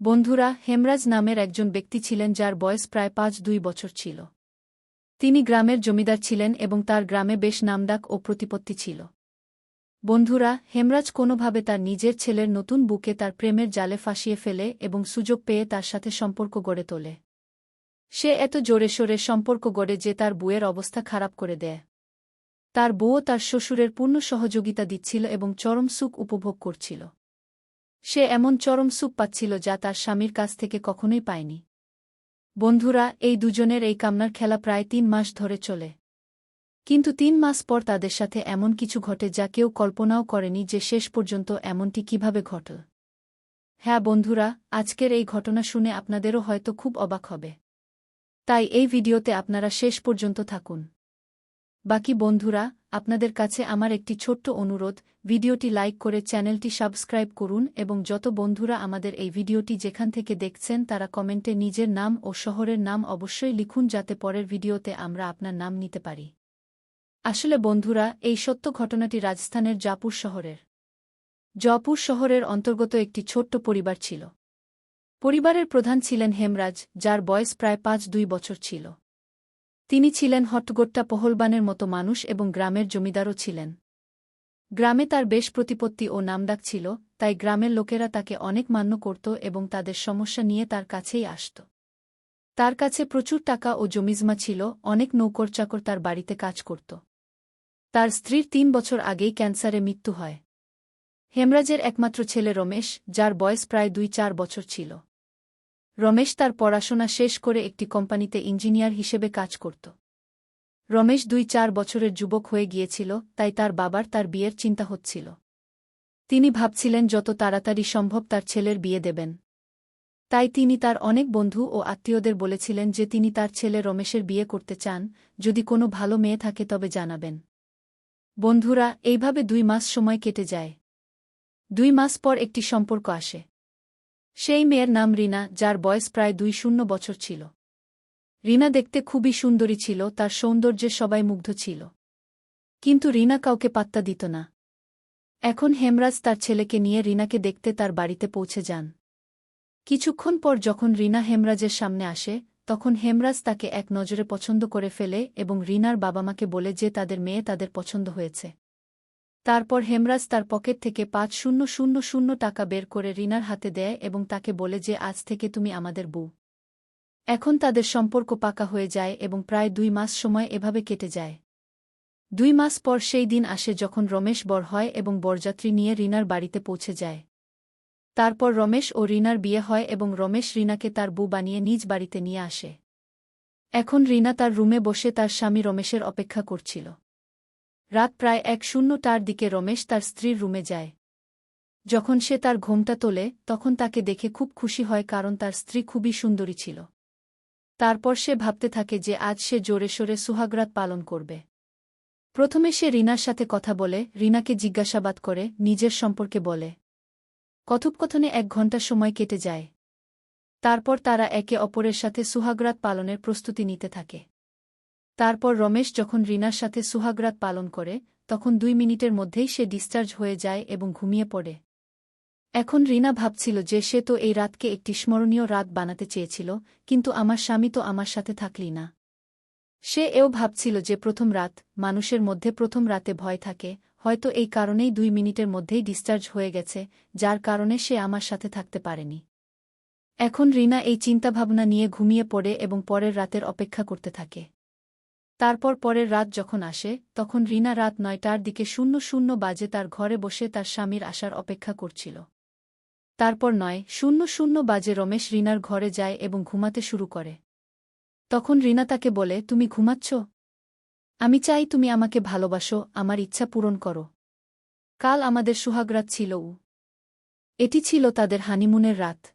বন্ধুরা, হেমরাজ নামের একজন ব্যক্তি ছিলেন যার বয়স প্রায় ৫-২ বছর ছিল। তিনি গ্রামের জমিদার ছিলেন এবং তার গ্রামে বেশ নামডাক ও প্রতিপত্তি ছিল। বন্ধুরা, হেমরাজ কোনোভাবে তার নিজের ছেলের নতুন বুকে তার প্রেমের জালে ফাঁসিয়ে ফেলে এবং সুযোগ পেয়ে তার সাথে সম্পর্ক গড়ে তোলে। সে এত জোরে সোরে সম্পর্ক গড়ে যে তার বউয়ের অবস্থা খারাপ করে দেয়। তার বউও তার শ্বশুরের পূর্ণ সহযোগিতা দিচ্ছিল এবং চরম সুখ উপভোগ করছিল। সে এমন চরম সুখ পাচ্ছিল যা তার স্বামীর কাছ থেকে কখনোই পায়নি। বন্ধুরা, এই দুজনের এই কামনার খেলা প্রায় ৩ মাস ধরে চলে। কিন্তু ৩ মাস পর তাদের সাথে এমন কিছু ঘটে যা কেউ কল্পনাও করেনি যে শেষ পর্যন্ত এমনটি কিভাবে ঘটল। হ্যাঁ বন্ধুরা, আজকের এই ঘটনা শুনে আপনাদেরও হয়তো খুব অবাক হবে। তাই এই ভিডিওতে আপনারা শেষ পর্যন্ত থাকুন। বাকি বন্ধুরা, আপনাদের কাছে আমার একটি ছোট্ট অনুরোধ, ভিডিওটি লাইক করে চ্যানেলটি সাবস্ক্রাইব করুন এবং যত বন্ধুরা আমাদের এই ভিডিওটি যেখান থেকে দেখছেন তারা কমেন্টে নিজের নাম ও শহরের নাম অবশ্যই লিখুন যাতে পরের ভিডিওতে আমরা আপনার নাম নিতে পারি। আসলে বন্ধুরা, এই সত্য ঘটনাটি রাজস্থানের জয়পুর শহরের। জয়পুর শহরের অন্তর্গত একটি ছোট্ট পরিবার ছিল। পরিবারের প্রধান ছিলেন হেমরাজ, যার বয়স প্রায় ৫-২ বছর ছিল। তিনি ছিলেন হট্টগোট্টা পহলবানের মতো মানুষ এবং গ্রামের জমিদারও ছিলেন। গ্রামে তার বেশ প্রতিপত্তি ও নামডাক ছিল, তাই গ্রামের লোকেরা তাকে অনেক মান্য করত এবং তাদের সমস্যা নিয়ে তার কাছেই আসত। তার কাছে প্রচুর টাকা ও জমিজমা ছিল, অনেক নৌকর-চাকর তার বাড়িতে কাজ করত। তার স্ত্রীর ৩ বছর আগেই ক্যান্সারে মৃত্যু হয়। হেমরাজের একমাত্র ছেলে রমেশ, যার বয়স প্রায় ২-৪ বছর ছিল। রমেশ তার পড়াশোনা শেষ করে একটি কোম্পানিতে ইঞ্জিনিয়ার হিসেবে কাজ করত। রমেশ ২-৪ বছরের যুবক হয়ে গিয়েছিল, তাই তার বাবার তার বিয়ের চিন্তা হচ্ছিল। তিনি ভাবছিলেন যত তাড়াতাড়ি সম্ভব তার ছেলের বিয়ে দেবেন। তাই তিনি তার অনেক বন্ধু ও আত্মীয়দের বলেছিলেন যে তিনি তার ছেলে রমেশের বিয়ে করতে চান, যদি কোনো ভালো মেয়ে থাকে তবে জানাবেন। বন্ধুরা, এইভাবে ২ মাস সময় কেটে যায়। ২ মাস পর একটি সম্পর্ক আসে। সেই মেয়ের নাম রিনা, যার বয়স প্রায় ২-০ বছর ছিল। রিনা দেখতে খুবই সুন্দরী ছিল, তার সৌন্দর্যে সবাই মুগ্ধ ছিল। কিন্তু রিনা কাউকে পাত্তা দিত না। এখন হেমরাজ তার ছেলেকে নিয়ে রিনাকে দেখতে তার বাড়িতে পৌঁছে যান। কিছুক্ষণ পর যখন রিনা হেমরাজের সামনে আসে, তখন হেমরাজ তাকে এক নজরে পছন্দ করে ফেলে এবং রিনার বাবা-মাকে বলে যে তাদের মেয়ে তাদের পছন্দ হয়েছে। তারপর হেমরাজ তার পকেট থেকে ৫,০০০ টাকা বের করে রিনার হাতে দেয় এবং তাকে বলে যে আজ থেকে তুমি আমাদের বউ। এখন তাদের সম্পর্ক পাকা হয়ে যায় এবং প্রায় ২ মাস সময় এভাবে কেটে যায়। ২ মাস পর সেই দিন আসে যখন রমেশ বর হয় এবং বরযাত্রী নিয়ে রিনার বাড়িতে পৌঁছে যায়। তারপর রমেশ ও রিনার বিয়ে হয় এবং রমেশ রিনাকে তার বউ বানিয়ে নিজ বাড়িতে নিয়ে আসে। এখন রিনা তার রুমে বসে তার স্বামী রমেশের অপেক্ষা করছিল। রাত প্রায় ১:০০টার দিকে রমেশ তার স্ত্রীর রুমে যায়। যখন সে তার ঘোমটা তোলে তখন তাকে দেখে খুব খুশি হয় কারণ তার স্ত্রী খুবই সুন্দরী ছিল। তারপর সে ভাবতে থাকে যে আজ সে জোরে সোরে সুহাগরাত পালন করবে। প্রথমে সে রিনার সাথে কথা বলে, রিনাকে জিজ্ঞাসাবাদ করে, নিজের সম্পর্কে বলে। কথোপকথনে ১ ঘণ্টা সময় কেটে যায়। তারপর তারা একে অপরের সাথে সুহাগরাত পালনের প্রস্তুতি নিতে থাকে। তারপর রমেশ যখন রিনার সাথে সুহাগরাত পালন করে, তখন ২ মিনিটের মধ্যেই সে ডিসচার্জ হয়ে যায় এবং ঘুমিয়ে পড়ে। এখন রিনা ভাবছিল যে সে তো এই রাতকে একটি স্মরণীয় রাত বানাতে চেয়েছিল, কিন্তু আমার স্বামী তো আমার সাথে থাকলি না। সে এও ভাবছিল যে প্রথম রাত, মানুষের মধ্যে প্রথম রাতে ভয় থাকে, হয়তো এই কারণেই ২ মিনিটের মধ্যেই ডিসচার্জ হয়ে গেছে, যার কারণে সে আমার সাথে থাকতে পারেনি। এখন রিনা এই চিন্তাভাবনা নিয়ে ঘুমিয়ে পড়ে এবং পরের রাতের অপেক্ষা করতে থাকে। তারপর পরের রাত যখন আসে, তখন রিনা রাত ৯টার দিকে ০০ বাজে তার ঘরে বসে তার স্বামীর আসার অপেক্ষা করছিল। তারপর ৯:০০ বাজে রমেশ রিনার ঘরে যায় এবং ঘুমাতে শুরু করে। তখন রিনা তাকে বলে, তুমি ঘুমাচ্ছ? আমি চাই তুমি আমাকে ভালোবাসো, আমার ইচ্ছা পূরণ করো। কাল আমাদের সুহাগরাত ছিল। এটি ছিল তাদের হানিমুনের রাত।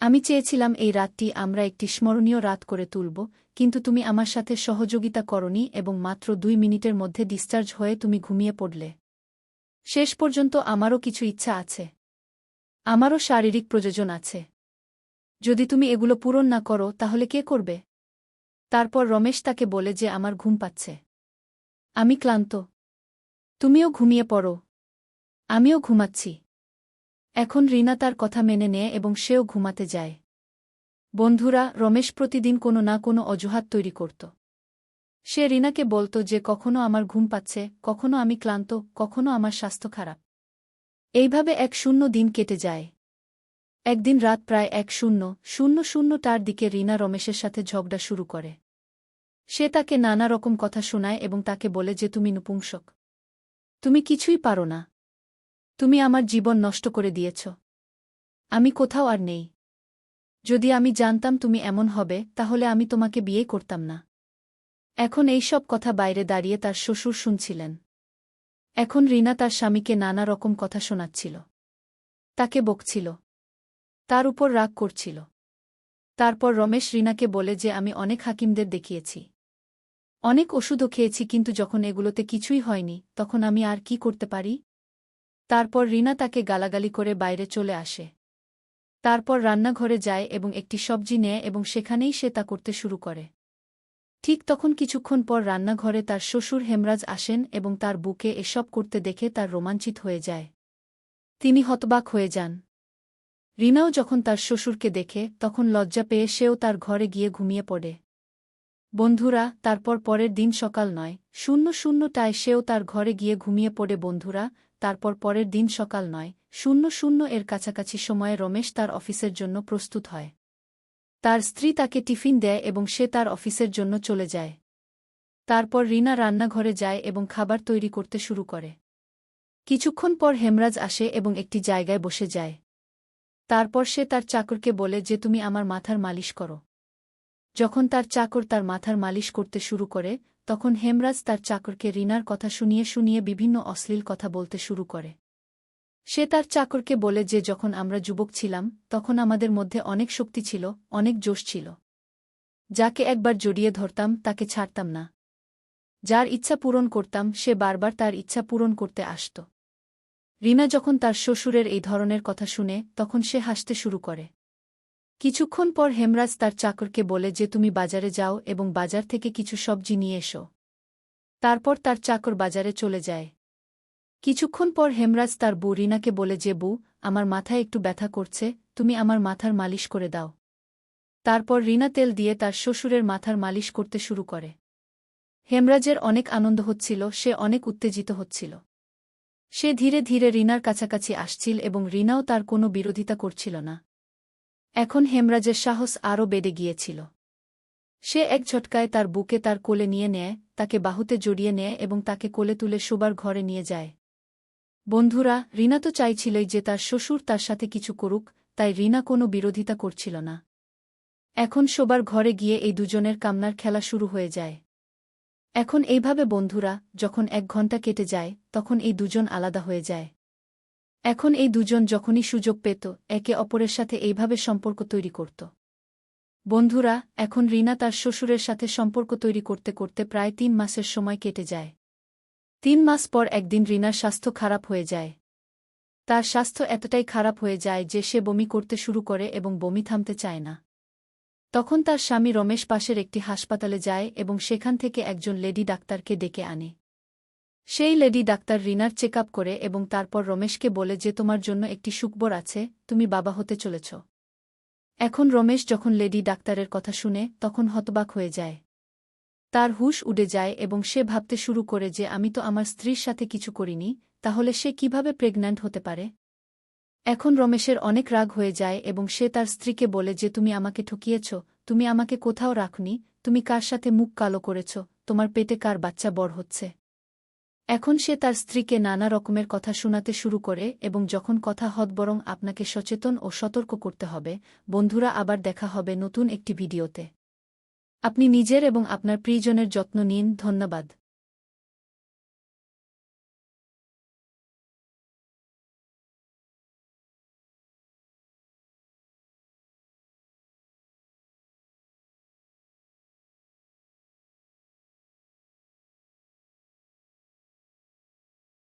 আমি চেয়েছিলাম এই রাতটি আমরা একটি স্মরণীয় রাত করে তুলব, কিন্তু তুমি আমার সাথে সহযোগিতা করনি এবং মাত্র ২ মিনিটের মধ্যে ডিসচার্জ হয়ে তুমি ঘুমিয়ে পড়লে। শেষ পর্যন্ত আমারও কিছু ইচ্ছা আছে। আমারও শারীরিক প্রয়োজন আছে। যদি তুমি এগুলো পূরণ না করো তাহলে কে করবে? তারপর রমেশ তাকে বলে যে আমার ঘুম পাচ্ছে। আমি ক্লান্ত। তুমিও ঘুমিয়ে পড়ো। আমিও ঘুমাচ্ছি। এখন রিনা তার কথা মেনে নেয় এবং সেও ঘুমাতে যায়। বন্ধুরা, রমেশ প্রতিদিন কোনো না কোনো অজুহাত তৈরি করত। সে রিনাকে বলত যে কখনো আমার ঘুম পাচ্ছে, কখনো আমি ক্লান্ত, কখনো আমার স্বাস্থ্য খারাপ। এইভাবে 1-0 দিন কেটে যায়। একদিন রাত প্রায় 1:00টার দিকে রিনা রমেশের সাথে ঝগড়া শুরু করে। সে তাকে নানা রকম কথা শোনায় এবং তাকে বলে যে তুমি নপুংসক। তুমি কিছুই পারো না। তুমি আমার জীবন নষ্ট করে দিয়েছ। আমি কোথাও আর নেই। যদি আমি জানতাম তুমি এমন হবে তাহলে আমি তোমাকে বিয়ে করতাম না। এখন এই সব কথা বাইরে দাঁড়িয়ে তার শ্বশুর শুনছিলেন। এখন রিনা তার স্বামীকে নানা রকম কথা শোনাচ্ছিল। তাকে বকছিল। তার উপর রাগ করছিল। তারপর রমেশ রিনাকে বলে যে আমি অনেক হাকিমদের দেখিয়েছি। অনেক ওষুধও খেয়েছি, কিন্তু যখন এগুলোতে কিছুই হয়নি তখন আমি আর কি করতে পারি? তারপর রিনা তাকে গালাগালি করে বাইরে চলে আসে। তারপর রান্নাঘরে যায় এবং একটি সবজি নেয় এবং সেখানেই সে তা করতে শুরু করে। ঠিক তখন কিছুক্ষণ পর রান্নাঘরে তার শ্বশুর হেমরাজ আসেন এবং তার বুকে এসব করতে দেখে তার রোমাঞ্চিত হয়ে যায়। তিনি হতবাক হয়ে যান। রিনাও যখন তার শ্বশুরকে দেখে তখন লজ্জা পেয়ে সেও তার ঘরে গিয়ে ঘুমিয়ে পড়ে। বন্ধুরা, তারপর পরের দিন সকাল 9:00টায় সেও তার ঘরে গিয়ে ঘুমিয়ে পড়ে। বন্ধুরা, তারপর পরের দিন সকাল 9:00 এর কাছাকাছি সময়ে রমেশ তার অফিসের জন্য প্রস্তুত হয়। তার স্ত্রী তাকে টিফিন দেয় এবং সে তার অফিসের জন্য চলে যায়। তারপর রিনা রান্নাঘরে যায় এবং খাবার তৈরি করতে শুরু করে। কিছুক্ষণ পর হেমরাজ আসে এবং একটি জায়গায় বসে যায়। তারপর সে তার চাকরকে বলে যে তুমি আমার মাথার মালিশ করো। যখন তার চাকর তার মাথার মালিশ করতে শুরু করে তখন হেমরাজ তার চাকরকে রিনার কথা শুনিয়ে শুনিয়ে বিভিন্ন অশ্লীল কথা বলতে শুরু করে। সে তার চাকরকে বলে যে যখন আমরা যুবক ছিলাম তখন আমাদের মধ্যে অনেক শক্তি ছিল, অনেক জোশ ছিল। যাকে একবার জড়িয়ে ধরতাম তাকে ছাড়তাম না। যার ইচ্ছা পূরণ করতাম সে বারবার তার ইচ্ছা পূরণ করতে আসত। রিনা যখন তার শ্বশুরের এই ধরনের কথা শুনে তখন সে হাসতে শুরু করে। কিছুক্ষণ পর হেমরাজ তার চাকরকে বলে যে তুমি বাজারে যাও এবং বাজার থেকে কিছু সবজি নিয়ে এসো। তারপর তার চাকর বাজারে চলে যায়। কিছুক্ষণ পর হেমরাজ তার বউ রিনাকে বলে যে বউ, আমার মাথায় একটু ব্যথা করছে, তুমি আমার মাথার মালিশ করে দাও। তারপর রিনা তেল দিয়ে তার শ্বশুরের মাথার মালিশ করতে শুরু করে। হেমরাজের অনেক আনন্দ হচ্ছিল, সে অনেক উত্তেজিত হচ্ছিল। সে ধীরে ধীরে রিনার কাছাকাছি আসছিল এবং রিনাও তার কোনো বিরোধিতা করছিল না। এখন হেমরাজের সাহস আরও বেড়ে গিয়েছিল। সে এক ঝটকায় তার বুকে তার কোলে নিয়ে নেয়, তাকে বাহুতে জড়িয়ে নেয় এবং তাকে কোলে তুলে শোবার ঘরে নিয়ে যায়। বন্ধুরা, রিনা তো চাইছিলই যে তার শ্বশুর তার সাথে কিছু করুক, তাই রিনা কোনো বিরোধিতা করছিল না। এখন শোবার ঘরে গিয়ে এই দুজনের কামনার খেলা শুরু হয়ে যায়। এখন এইভাবে বন্ধুরা, যখন 1 ঘন্টা কেটে যায় তখন এই দুজন আলাদা হয়ে যায়। এখন এই দুজন যখনই সুযোগ পেত একে অপরের সাথে এইভাবে সম্পর্ক তৈরি করত। বন্ধুরা, এখন রিনা তার শ্বশুরের সাথে সম্পর্ক তৈরি করতে করতে প্রায় 3 মাসের সময় কেটে যায়। 3 মাস পর একদিন রিনার স্বাস্থ্য খারাপ হয়ে যায়। তার স্বাস্থ্য এতটাই খারাপ হয়ে যায় যে সে বমি করতে শুরু করে এবং বমি থামতে চায় না। তখন তার স্বামী রমেশ পাশের একটি হাসপাতালে যায় এবং সেখান থেকে একজন লেডি ডাক্তারকে ডেকে আনে। সেই লেডি ডাক্তার রিনার চেক আপ করে এবং তারপর রমেশকে বলে যে তোমার জন্য একটি সুখবর আছে, তুমি বাবা হতে চলেছ। এখন রমেশ যখন লেডি ডাক্তারের কথা শুনে তখন হতবাক হয়ে যায়। তার হুঁশ উড়ে যায় এবং সে ভাবতে শুরু করে যে আমি তো আমার স্ত্রীর সাথে কিছু করিনি, তাহলে সে কিভাবে প্রেগন্যান্ট হতে পারে? এখন রমেশের অনেক রাগ হয়ে যায় এবং সে তার স্ত্রীকে বলে যে তুমি আমাকে ঠকিয়েছ, তুমি আমাকে কোথাও রাখনি, তুমি কার সাথে মুখ কালো করেছ, তোমার পেটে কার বাচ্চা বড় হচ্ছে। এখন সে তার স্ত্রীকে নানা রকমের কথা শোনাতে শুরু করে এবং যখন কথা বরং আপনাকে সচেতন ও সতর্ক করতে হবে। বন্ধুরা, আবার দেখা হবে নতুন একটি ভিডিওতে। আপনি নিজের এবং আপনার প্রিয়জনের যত্ন নিন। ধন্যবাদ।